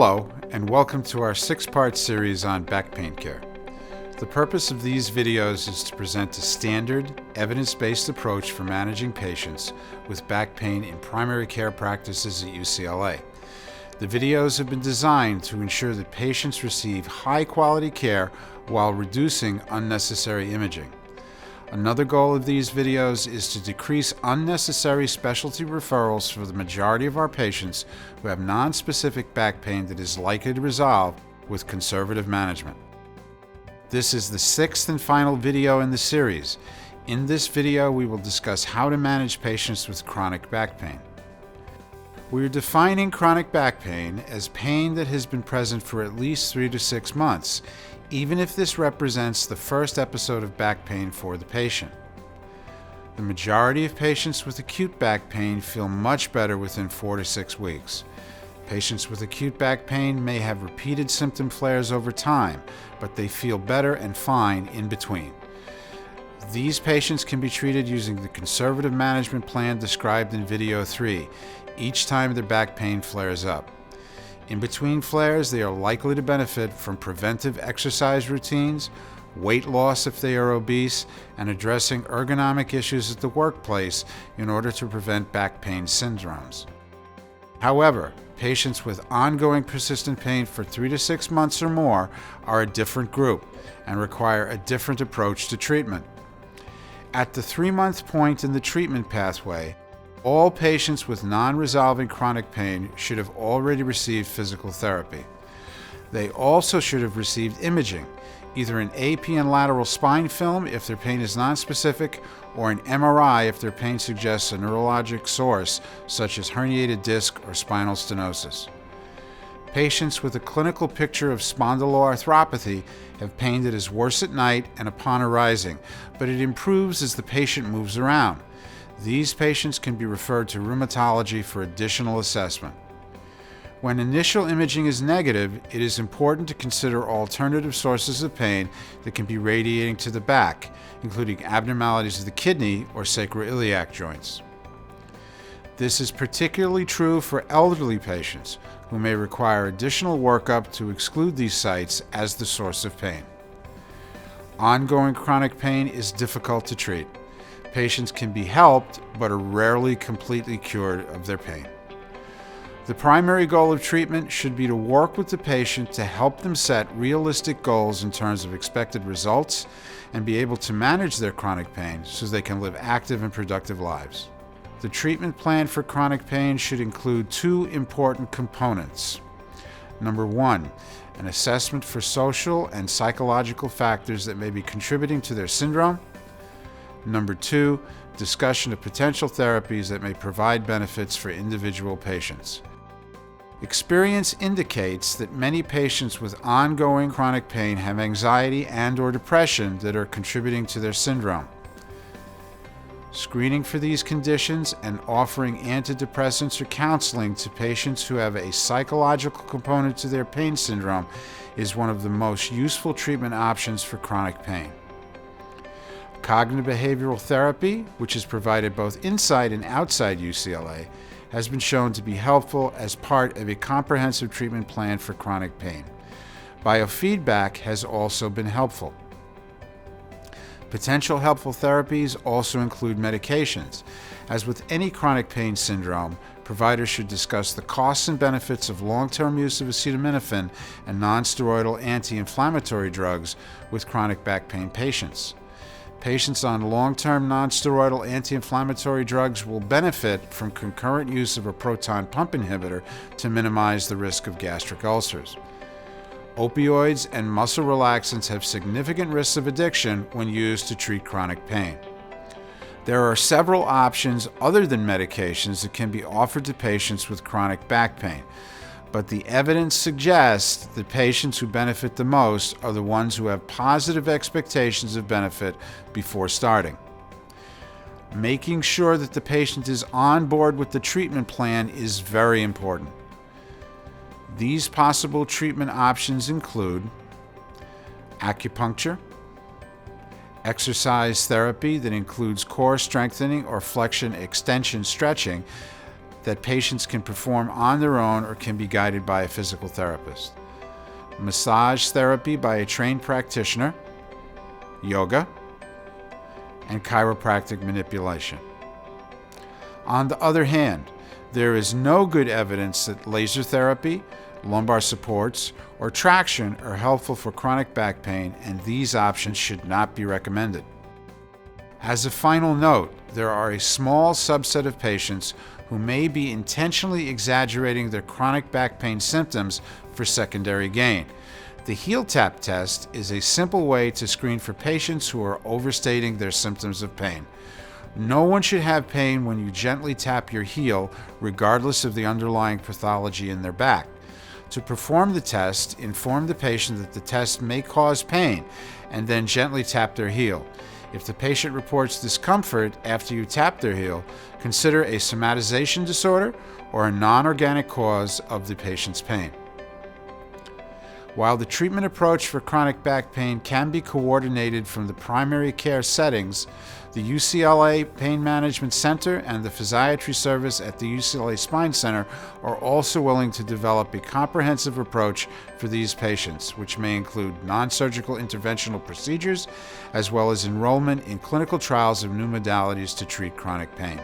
Hello, and welcome to our 6-part series on back pain care. The purpose of these videos is to present a standard, evidence-based approach for managing patients with back pain in primary care practices at UCLA. The videos have been designed to ensure that patients receive high-quality care while reducing unnecessary imaging. Another goal of these videos is to decrease unnecessary specialty referrals for the majority of our patients who have non-specific back pain that is likely to resolve with conservative management. This is the 6th and final video in the series. In this video, we will discuss how to manage patients with chronic back pain. We are defining chronic back pain as pain that has been present for at least 3 to 6 months, even if this represents the first episode of back pain for the patient. The majority of patients with acute back pain feel much better within 4 to 6 weeks. Patients with acute back pain may have repeated symptom flares over time, but they feel better and fine in between. These patients can be treated using the conservative management plan described in video 3, each time their back pain flares up. In between flares, they are likely to benefit from preventive exercise routines, weight loss if they are obese, and addressing ergonomic issues at the workplace in order to prevent back pain syndromes. However, patients with ongoing persistent pain for 3 to 6 months or more are a different group and require a different approach to treatment. At the 3-month point in the treatment pathway, all patients with non-resolving chronic pain should have already received physical therapy. They also should have received imaging, either an AP and lateral spine film if their pain is nonspecific, or an MRI if their pain suggests a neurologic source such as herniated disc or spinal stenosis. Patients with a clinical picture of spondyloarthropathy have pain that is worse at night and upon arising, but it improves as the patient moves around. These patients can be referred to rheumatology for additional assessment. When initial imaging is negative, it is important to consider alternative sources of pain that can be radiating to the back, including abnormalities of the kidney or sacroiliac joints. This is particularly true for elderly patients who may require additional workup to exclude these sites as the source of pain. Ongoing chronic pain is difficult to treat. Patients can be helped, but are rarely completely cured of their pain. The primary goal of treatment should be to work with the patient to help them set realistic goals in terms of expected results and be able to manage their chronic pain so they can live active and productive lives. The treatment plan for chronic pain should include 2 important components. Number 1, an assessment for social and psychological factors that may be contributing to their syndrome. Number 2, discussion of potential therapies that may provide benefits for individual patients. Experience indicates that many patients with ongoing chronic pain have anxiety and/or depression that are contributing to their syndrome. Screening for these conditions and offering antidepressants or counseling to patients who have a psychological component to their pain syndrome is one of the most useful treatment options for chronic pain. Cognitive behavioral therapy, which is provided both inside and outside UCLA, has been shown to be helpful as part of a comprehensive treatment plan for chronic pain. Biofeedback has also been helpful. Potential helpful therapies also include medications. As with any chronic pain syndrome, providers should discuss the costs and benefits of long-term use of acetaminophen and non-steroidal anti-inflammatory drugs with chronic back pain patients. Patients on long-term non-steroidal anti-inflammatory drugs will benefit from concurrent use of a proton pump inhibitor to minimize the risk of gastric ulcers. Opioids and muscle relaxants have significant risks of addiction when used to treat chronic pain. There are several options other than medications that can be offered to patients with chronic back pain, but the evidence suggests that patients who benefit the most are the ones who have positive expectations of benefit before starting. Making sure that the patient is on board with the treatment plan is very important. These possible treatment options include acupuncture, exercise therapy that includes core strengthening or flexion extension stretching that patients can perform on their own or can be guided by a physical therapist. Massage therapy by a trained practitioner, yoga, and chiropractic manipulation. On the other hand, there is no good evidence that laser therapy, lumbar supports, or traction are helpful for chronic back pain, and these options should not be recommended. As a final note, there are a small subset of patients who may be intentionally exaggerating their chronic back pain symptoms for secondary gain. The heel tap test is a simple way to screen for patients who are overstating their symptoms of pain. No one should have pain when you gently tap your heel, regardless of the underlying pathology in their back. To perform the test, inform the patient that the test may cause pain, and then gently tap their heel. If the patient reports discomfort after you tap their heel, consider a somatization disorder or a non-organic cause of the patient's pain. While the treatment approach for chronic back pain can be coordinated from the primary care settings, the UCLA Pain Management Center and the Physiatry Service at the UCLA Spine Center are also willing to develop a comprehensive approach for these patients, which may include non-surgical interventional procedures, as well as enrollment in clinical trials of new modalities to treat chronic pain.